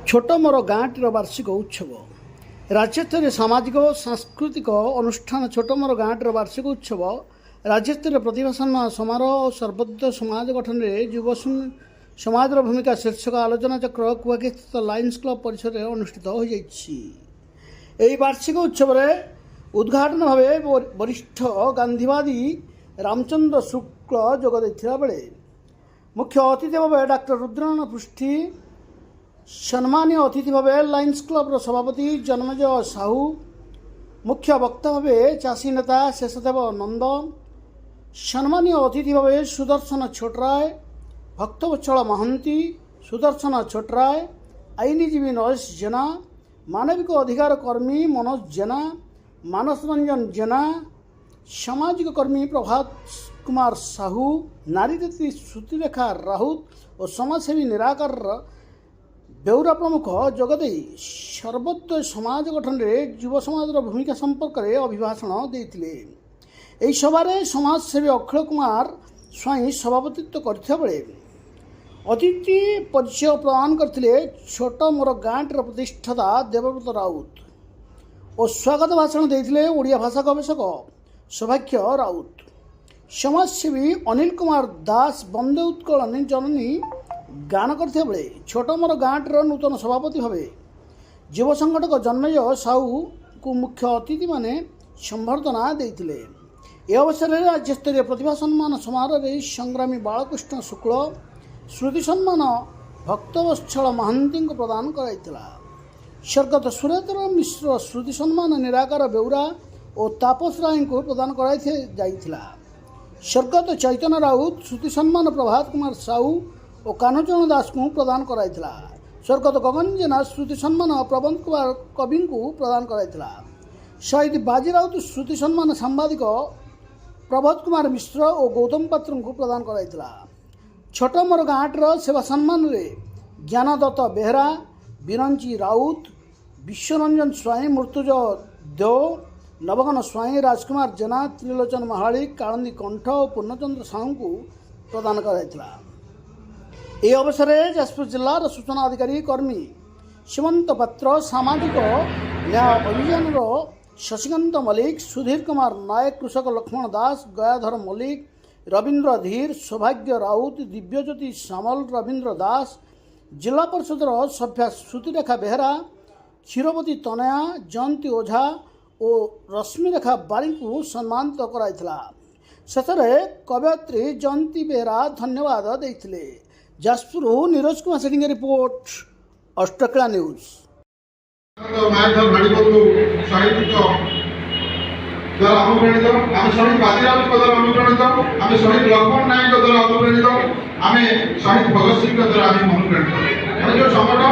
छोट मोर गाँटीर वार्षिक उत्सव राज्यस्तरीय सामाजिक और सांस्कृतिक अनुष्ठान छोट मोर गाँटीर वार्षिक उत्सव राज्यस्तरीय प्रतिभा सम्मान समारोह और सर्वोदय समाज गठन में युव समाज भूमिका शीर्षक आलोचना चक्र कुआखी स्थित लायंस क्लब परिसर में अनुष्ठित हो जाए। वार्षिक उत्सव उद्घाटन भाव वरिष्ठ गांधीवादी रामचंद्र शुक्ल जोगद बेले मुख्य अतिथि भाव डॉक्टर रुद्रनारायण पृष्ठी, सम्मानीय अतिथि भाव लायंस क्लब सभापति जन्मजय साहू, मुख्य वक्ता भाव चाषी नेता शेषदेव नंद, सम्मानीय अतिथि भाव सुदर्शन छोटराय, भक्तवत्सल महांती, सुदर्शन छोटराय, आईनजीवी नरेश जेना, मानविक अधिकार कर्मी मनोज जेना, मानस रंजन जेना, सामाजिक कर्मी प्रभात कुमार साहू, नारी नेत्री श्रुतिरेखा राउत और समाजसेवी निराकार बेउरा प्रमुख जोगदे सर्वोदय समाज गठन में युव समाज भूमिका संपर्क में अभिभाषण देते। सभारे समाजसेवी अखिल कुमार स्वाई सभापतित्व करथिबा बेले अतिथि परिचय प्रदान करथिले छोट मोर गाँटीर प्रतिष्ठाता देवव्रत राउत और स्वागत भाषण देथिले ओडिया भाषा गवेषक सौभाग्य राउत। समाजसेवी अनिल कुमार दास वंदे उत्कल जननी गान करथिबा बेले छोट मोर गाँटीर नूतन सभापति भाव युव संगठक जन्मजय साहू को मुख्य अतिथि माने संबर्धना देथिले। यह अवसर में राज्यस्तरीय प्रतिभा सम्मान समारोह में संग्रामी बालकृष्ण शुक्ल श्रुति सम्मान भक्तवत्सल महांती को प्रदान कराइथिला। स्वर्गत सुरेंद्र मिश्र श्रुति सम्मान निराकार बेउरा और तापस राय को प्रदान कराइथिला। स्वर्गत चैतन्य राउत श्रुति सम्मान प्रभात कुमार साहू और कान्हचरण दास को प्रदान कराइथिला। स्वर्गत गगन जेना श्रुति सम्मान प्रबंध कुमार कवि को प्रदान कराइथिला। शहीद बाजी राउत श्रुति सम्मान सांबादिक प्रभात कुमार मिश्र और गौतम पात्र को प्रदान कराइथिला। छोट मोर गाँटीर सेवा सम्मान रे ज्ञानदत्त बेहरा, बिरंची राउत, विश्वरंजन स्वाई, मृत्युजय देव, नवगन स्वाई, राजकुमार जेना, त्रिलोचन महाली, कालंदी कंठ और पूर्णचंद्र साहू को प्रदान कराइथिला। यह अवसर में जाजपुर जिलार सूचना अधिकारी कर्मी सीमंत पात्र, सामाजिक न्याय अभियान शशिकांत मल्लिक, सुधीर कुमार नायक, कृषक लक्ष्मण दास, गयाधर मल्लिक, रवींद्र धीर, सौभाग्य राउत, दिव्यज्योति सामल, रवींद्र दास, जिला परिषद सभ्या श्रुतिरेखा बेहरा, क्षीरवती तनया, जयंती ओझा और रश्मिरेखा बारी को सम्मानित कराइथिला। शेषे कवयत्री जयंती बेहरा धन्यवाद देथिले। जाजपुर नीरज कुमार सेठी रिपोर्ट, अष्टकला न्यूज। द्वारा अनुप्राणित आम शहीद बाजीराव द्वारा अनुप्राणित आम शहीद लक्ष्मण नायक द्वारा अनुप्राणित आम शहीद भगत सिंह द्वारा अनुप्राणित जो संगठन